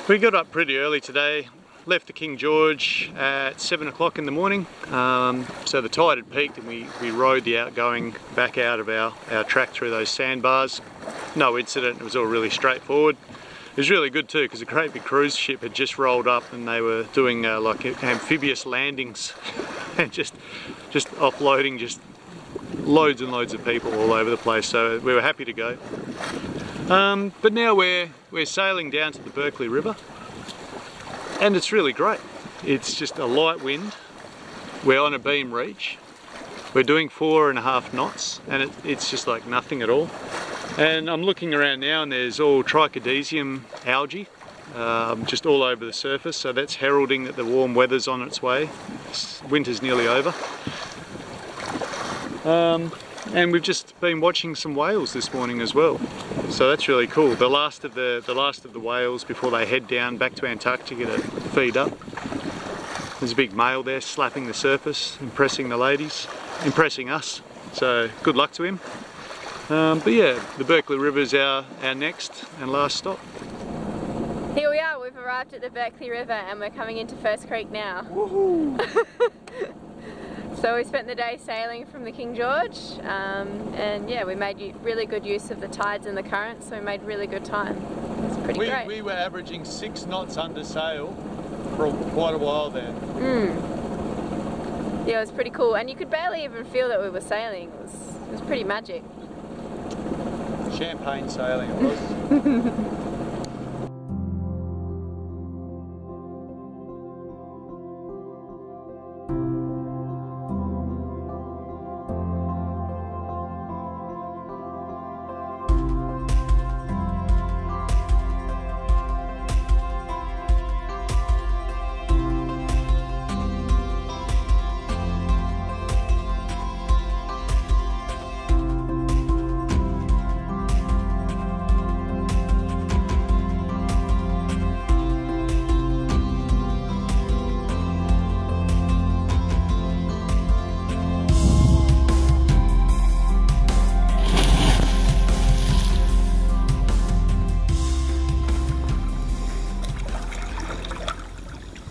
We got up pretty early today, left the King George at 7 o'clock in the morning, so the tide had peaked and we rode the outgoing back out of our track through those sandbars. No incident, it was all really straightforward. It was really good too because a great big cruise ship had just rolled up and they were doing like amphibious landings and just offloading just loads and loads of people all over the place, so we were happy to go. But now we're sailing down to the Berkley River and it's really great. It's just a light wind, we're on a beam reach, we're doing 4.5 knots and it's just like nothing at all. And I'm looking around now and there's all trichodesium algae just all over the surface, so that's heralding that the warm weather's on its way. Winter's nearly over. And we've just been watching some whales this morning as well, so that's really cool. The last of the whales before they head down back to Antarctica to feed up. There's a big male there slapping the surface, impressing the ladies, impressing us. So good luck to him. But yeah, the Berkley River is our next and last stop. Here we are. We've arrived at the Berkley River and we're coming into First Creek now. Woohoo! So we spent the day sailing from the King George, and yeah, we made really good use of the tides and the currents, so we made really good time. It's pretty great. We were averaging 6 knots under sail for quite a while there. Yeah, it was pretty cool, and you could barely even feel that we were sailing. It was pretty magic. Champagne sailing it was.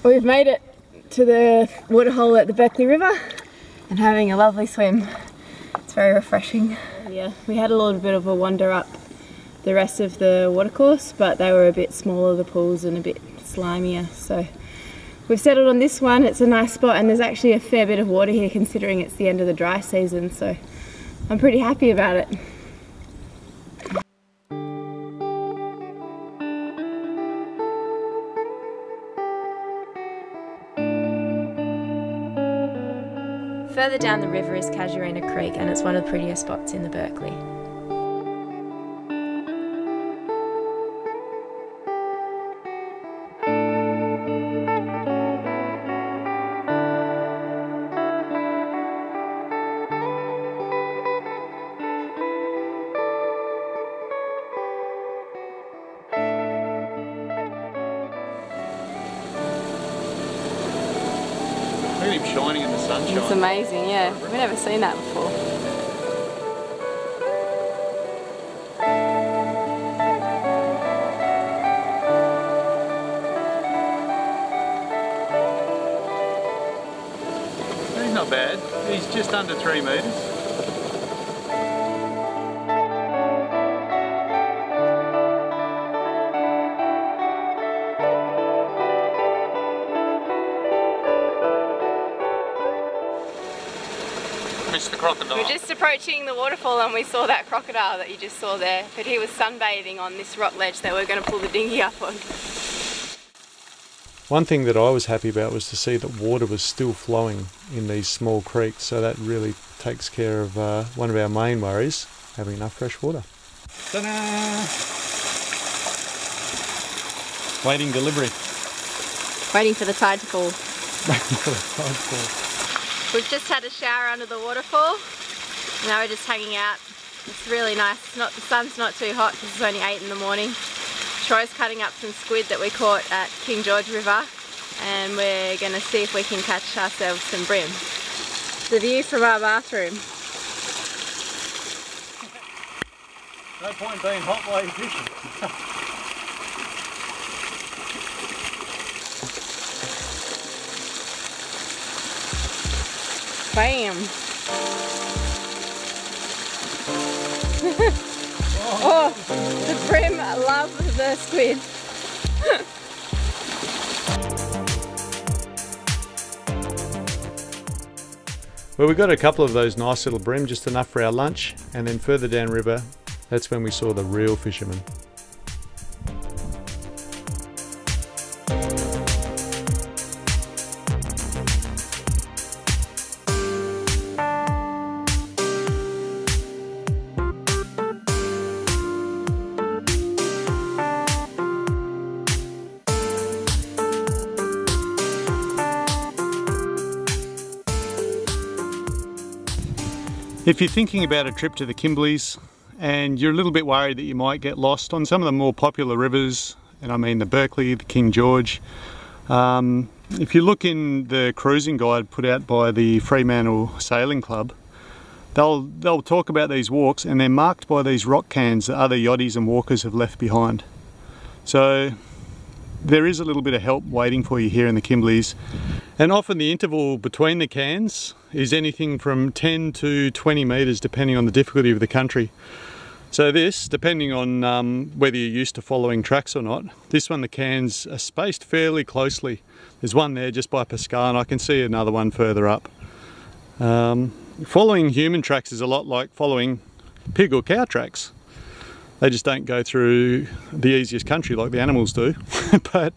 We've made it to the waterhole at the Berkley River and having a lovely swim. It's very refreshing. Yeah, we had a little bit of a wander up the rest of the watercourse, but they were a bit smaller, the pools, and a bit slimier. So we've settled on this one. It's a nice spot and there's actually a fair bit of water here considering it's the end of the dry season, so I'm pretty happy about it. Further down the river is Casuarina Creek and it's one of the prettiest spots in the Berkley. Look at him shining in the sunshine. It's amazing, yeah. We've never seen that before. He's not bad. He's just under 3 metres. The crocodile. We're just approaching the waterfall and we saw that crocodile that you just saw there, but he was sunbathing on this rock ledge that we're going to pull the dinghy up on. One thing that I was happy about was to see that water was still flowing in these small creeks, so that really takes care of one of our main worries, having enough fresh water. Ta-da! Waiting delivery. Waiting for the tide to fall. Waiting for the tide to fall. We've just had a shower under the waterfall. Now we're just hanging out. It's really nice. The sun's not too hot because it's only 8 in the morning. Troy's cutting up some squid that we caught at King George River and we're going to see if we can catch ourselves some bream. The view from our bathroom. No point being hot while you're fishing. Bam! Oh, the brim love the squid. Well, we got a couple of those nice little brim, just enough for our lunch, and then further downriver, that's when we saw the real fishermen. If you're thinking about a trip to the Kimberleys and you're a little bit worried that you might get lost on some of the more popular rivers, and I mean the Berkley, the King George, if you look in the cruising guide put out by the Fremantle Sailing Club, they'll talk about these walks, and they're marked by these rock cans that other yachties and walkers have left behind. So there is a little bit of help waiting for you here in the Kimberleys, and often the interval between the cans is anything from 10 to 20 metres depending on the difficulty of the country. So this, depending on whether you're used to following tracks or not, this one the cans are spaced fairly closely. There's one there just by Pascal, and I can see another one further up. Following human tracks is a lot like following pig or cow tracks. They just don't go through the easiest country like the animals do. But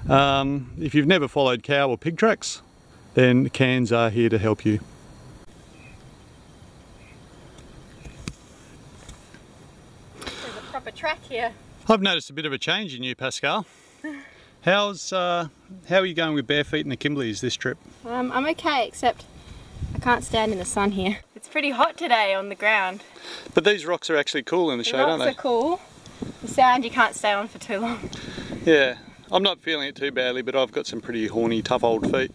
if you've never followed cow or pig tracks, then the cans are here to help you. There's a proper track here. I've noticed a bit of a change in you, Pascal. How are you going with bare feet in the Kimberleys this trip? I'm okay, except I can't stand in the sun here. It's pretty hot today on the ground. But these rocks are actually cool in the shade, aren't they? The rocks are cool. The sand you can't stay on for too long. Yeah, I'm not feeling it too badly, but I've got some pretty horny, tough old feet.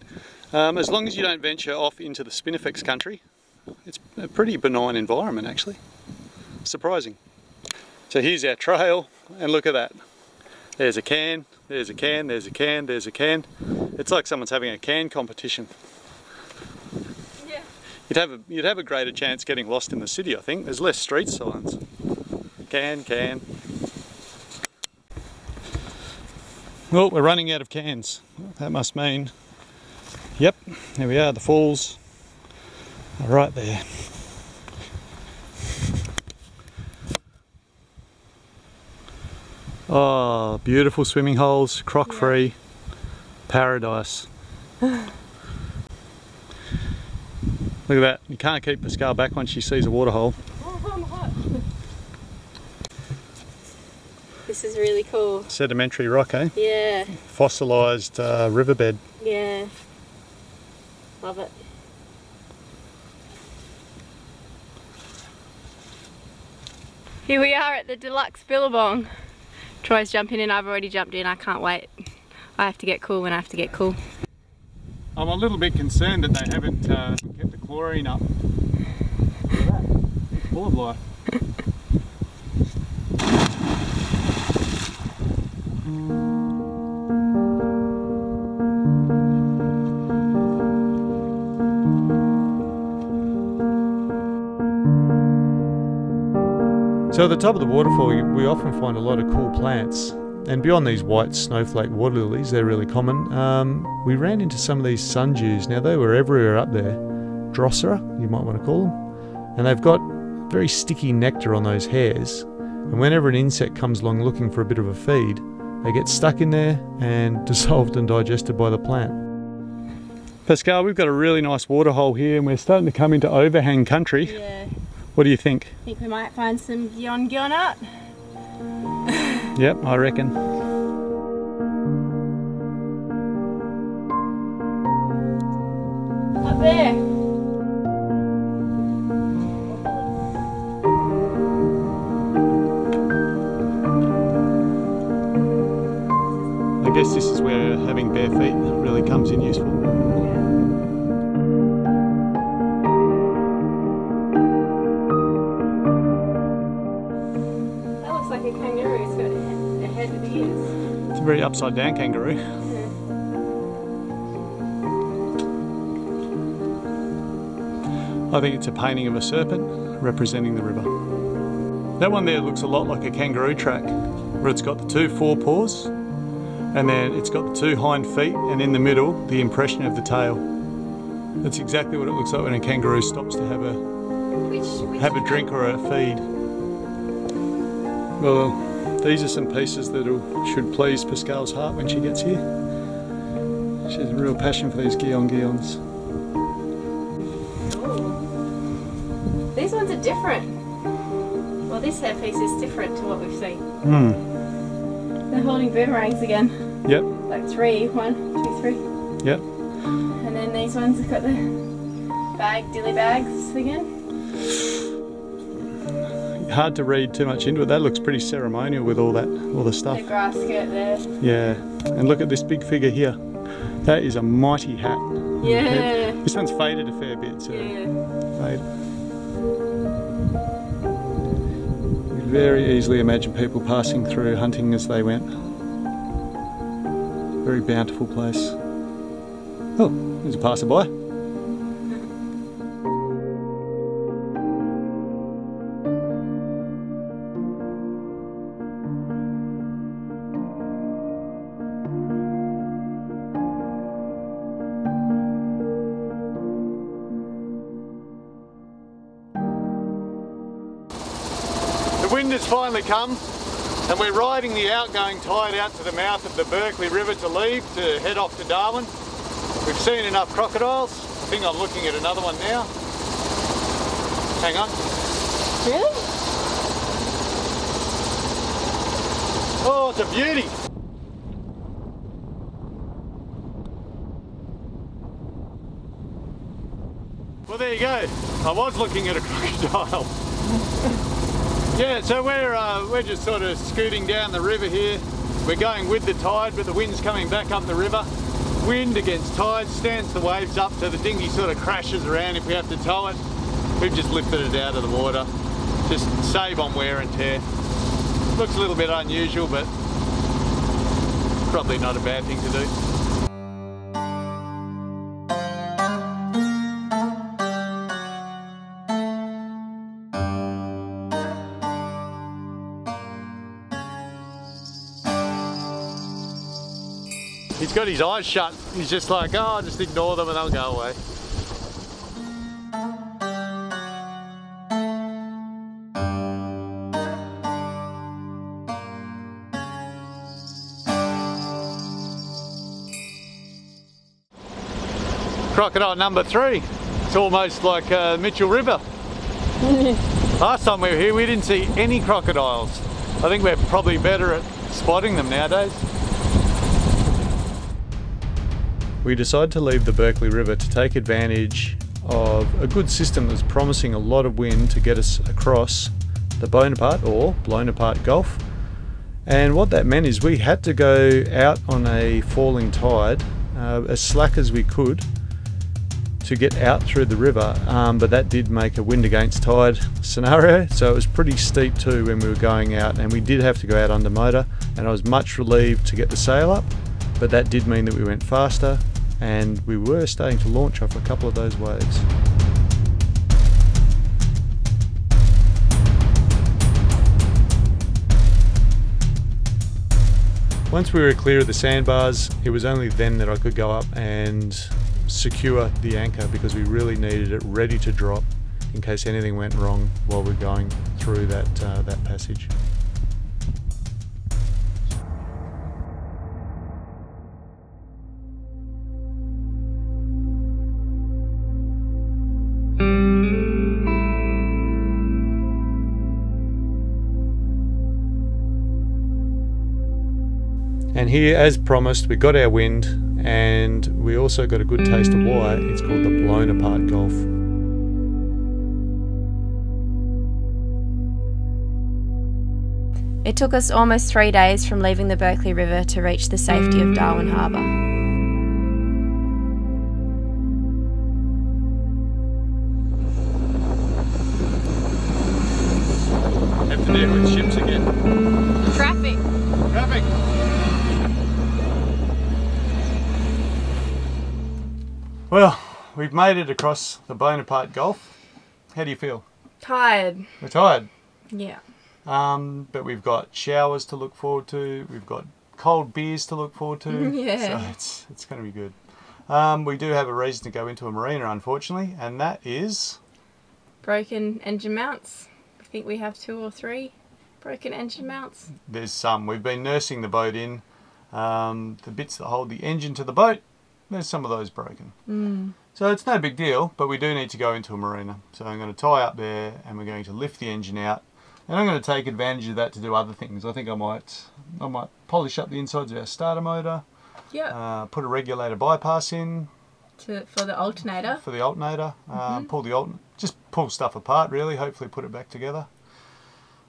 As long as you don't venture off into the Spinifex country, it's a pretty benign environment actually. Surprising. So here's our trail, and look at that. There's a can, there's a can, there's a can, there's a can. It's like someone's having a can competition. Yeah. You'd have a greater chance getting lost in the city, I think. There's less street signs. Can, can. Well, we're running out of cans. That must mean, yep, there we are, the falls are right there. Oh, beautiful swimming holes, croc free, paradise. Look at that, you can't keep Pascal back once she sees a water hole. Oh, I'm hot. This is really cool. Sedimentary rock, eh? Yeah. Fossilised riverbed. Yeah. Love it. Here we are at the deluxe billabong. Troy's jumping in, I've already jumped in, I can't wait. I have to get cool when I have to get cool. I'm a little bit concerned that they haven't kept the chlorine up. Look at that, it's full of life. So at the top of the waterfall we often find a lot of cool plants, and beyond these white snowflake water lilies, they're really common, we ran into some of these sundews. Now they were everywhere up there, Drosera you might want to call them, and they've got very sticky nectar on those hairs, and whenever an insect comes along looking for a bit of a feed, they get stuck in there and dissolved and digested by the plant. Pascal, we've got a really nice waterhole here and we're starting to come into overhang country. Yeah. What do you think? I think we might find some gionat. Yep, I reckon. Up there. I guess this is where having bare feet really comes in useful. a kangaroo. It's got a head with ears. It's a very upside down kangaroo. I think it's a painting of a serpent representing the river. That one there looks a lot like a kangaroo track, where it's got the two forepaws and then it's got the two hind feet, and in the middle the impression of the tail. That's exactly what it looks like when a kangaroo stops to have a drink or a feed. Well, these are some pieces that should please Pascal's heart when she gets here. She has a real passion for these guillons. These ones are different. Well, this hairpiece is different to what we've seen. They're holding boomerangs again. Yep. Like 3, 1, 2, 3. Yep. And then these ones have got the dilly bags again. Hard to read too much into it. That looks pretty ceremonial with all the stuff. The grass skirt there. Yeah. And look at this big figure here. That is a mighty hat. Yeah. This one's faded a fair bit, so faded. You could very easily imagine people passing through hunting as they went. Very bountiful place. Oh, there's a passerby. The wind has finally come and we're riding the outgoing tide out to the mouth of the Berkley River to leave to head off to Darwin. We've seen enough crocodiles. I think I'm looking at another one now. Hang on. Really? Oh, it's a beauty. Well, there you go. I was looking at a crocodile. Yeah, so we're just sort of scooting down the river here. We're going with the tide, but the wind's coming back up the river. Wind against tide stands the waves up, so the dinghy sort of crashes around if we have to tow it. We've just lifted it out of the water. Just save on wear and tear. Looks a little bit unusual, but probably not a bad thing to do. He's got his eyes shut. He's just like, oh, I'll just ignore them and they'll go away. Crocodile number 3. It's almost like Mitchell River. Last time we were here, we didn't see any crocodiles. I think we're probably better at spotting them nowadays. We decided to leave the Berkley River to take advantage of a good system that was promising a lot of wind to get us across the Bonaparte or Bonaparte Gulf. And what that meant is we had to go out on a falling tide as slack as we could to get out through the river, but that did make a wind against tide scenario, so it was pretty steep too when we were going out, and we did have to go out under motor, and I was much relieved to get the sail up, but that did mean that we went faster and we were starting to launch off a couple of those waves. Once we were clear of the sandbars, it was only then that I could go up and secure the anchor, because we really needed it ready to drop in case anything went wrong while we're going through that passage. And here, as promised, we got our wind, and we also got a good taste of why it's called the Bonaparte Gulf. It took us almost 3 days from leaving the Berkley River to reach the safety of Darwin Harbour. And for there with ships again. Traffic. Traffic. Well, we've made it across the Bonaparte Gulf. How do you feel? Tired. We're tired. Yeah. But we've got showers to look forward to. We've got cold beers to look forward to. Yeah. So it's going to be good. We do have a reason to go into a marina, unfortunately, and that is... Broken engine mounts. I think we have 2 or 3 broken engine mounts. There's some. We've been nursing the boat in. The bits that hold the engine to the boat, there's some of those broken. So it's no big deal, but we do need to go into a marina. So I'm going to tie up there and we're going to lift the engine out. And I'm going to take advantage of that to do other things. I think I might polish up the insides of our starter motor. Yeah. Put a regulator bypass in. For the alternator. For the alternator. Just pull stuff apart really, hopefully put it back together.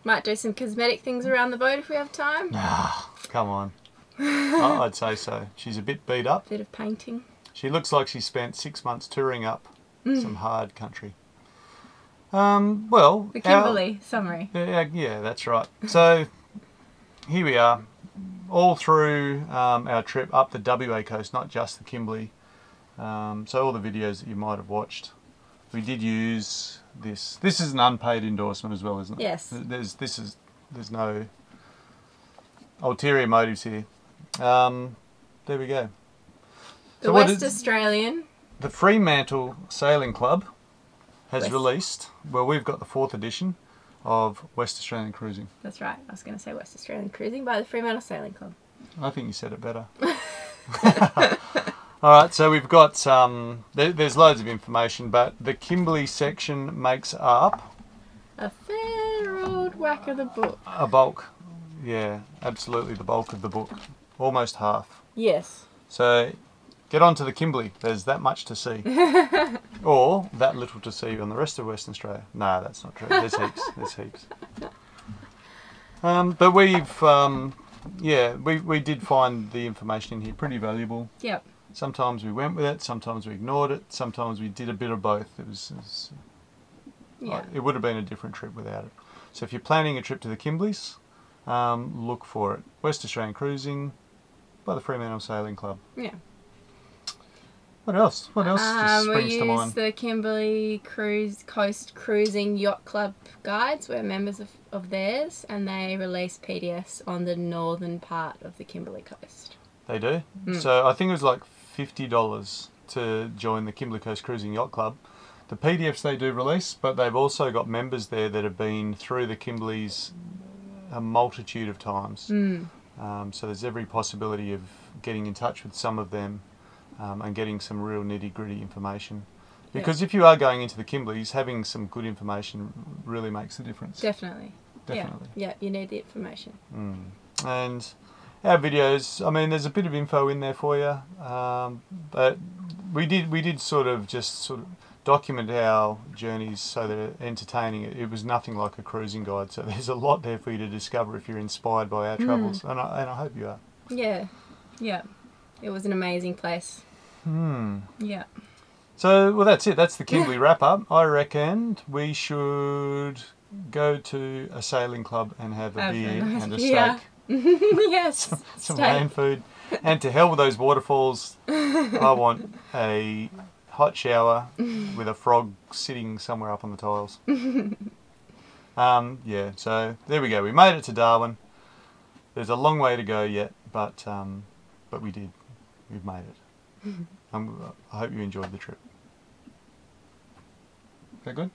Might do some cosmetic things around the boat if we have time. Nah, come on. I'd say so. She's a bit beat up. Bit of painting. She looks like she spent 6 months touring up some hard country. Well... The Kimberley summary. Yeah, that's right. So, here we are. All through our trip up the WA coast, not just the Kimberley. So all the videos that you might have watched, we did use this. This is an unpaid endorsement as well, isn't it? Yes. There's no ulterior motives here. There we go. The West Australian. The Fremantle Sailing Club has released, well, we've got the 4th edition of West Australian Cruising. That's right. I was going to say West Australian Cruising by the Fremantle Sailing Club. I think you said it better. Alright, so we've got, there's loads of information, but the Kimberley section makes up... a fair old whack of the book. A bulk. Yeah, absolutely the bulk of the book. Almost half. Yes. So, get on to the Kimberley. There's that much to see. Or that little to see on the rest of Western Australia. No, that's not true. There's heaps. There's heaps. But we've, we did find the information in here pretty valuable. Yep. Sometimes we went with it, sometimes we ignored it, sometimes we did a bit of both. It would have been a different trip without it. So if you're planning a trip to the Kimbleys, look for it. West Australian Cruising by the Fremantle Sailing Club. Yeah. What else? What else just springs to mind? We used the Kimberley Coast Cruising Yacht Club guides. We're members of theirs, and they release PDFs on the northern part of the Kimberley coast. They do? So I think it was like $50 to join the Kimberley Coast Cruising Yacht Club. The PDFs they do release, but they've also got members there that have been through the Kimbleys a multitude of times. So there's every possibility of getting in touch with some of them and getting some real nitty-gritty information. Because if you are going into the Kimbleys, having some good information really makes a difference. Definitely. Definitely. Yeah, you need the information. And our videos, I mean, there's a bit of info in there for you, but we did sort of document our journeys so that they're entertaining. It was nothing like a cruising guide, so there's a lot there for you to discover if you're inspired by our travels, and I hope you are. Yeah, it was an amazing place. Yeah. So, well, that's it. That's the Kimberley wrap-up. I reckon we should go to a sailing club and have a beer and a steak. Yes. Some rain food. And to hell with those waterfalls. I want a hot shower with a frog sitting somewhere up on the tiles. Yeah, so there we go. We made it to Darwin. There's a long way to go yet, but we did. We've made it. I hope you enjoyed the trip. Is that good?